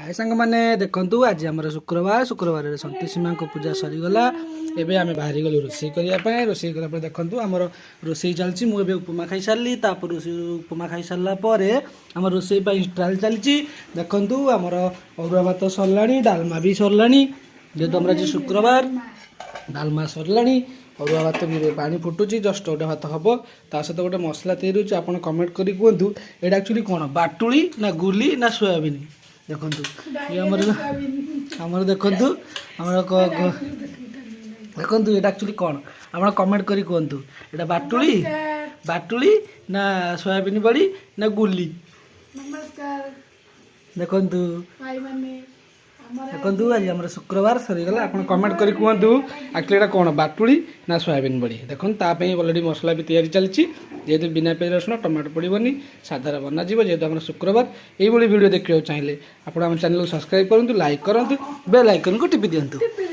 हाय सांग मैंने देखु आज आम शुक्रवार शुक्रवार सन्तोषी माँ को पूजा सरीगला एवं आम बाहरी गलु रोषे करने रोषे कला देखु आम रोषे चलती मुझे उपमा खाई सारी तापर उपमा खाई सारापर आम रोषे ट्रायल चलती देखु आमर अरुआ भात सरला डालमा भी सरला जेहेतु आम आज शुक्रवार डालमा सरला अरुआ भात भी पानी फुटुची जस्ट गोटे भात हम ता सहित गोटे मसला तैयारी होती आप कमेंट करी कहतु यहाँ एक्चुअली कौन बाटुली ना गुली ना सोयाबीन देखु ये आमर देखु आमर देखु ये एक्चुअली कौन आप कमेंट करी कहतु यहाँ बाटुली बाटुली ना सोयाबीन बड़ी ना गुली देखु देखु आज आम शुक्रवार सरीगला आप कमेंट करी कहतु एक्चुअली यहाँ कौन बाटुली ना सोयाबीन बड़ी देखो तापाई अलरेडी मसला भी तैयारी चलती जेहेतु बिना पियाज रसुण टमाटो पड़ोनी साधार बना जेहेतु आम शुक्रवार ये वीडियो देखा चाहिए आप चैनल को सब्सक्राइब करूँ लाइक करूँ बेल आइकन को टिपि दिंतु।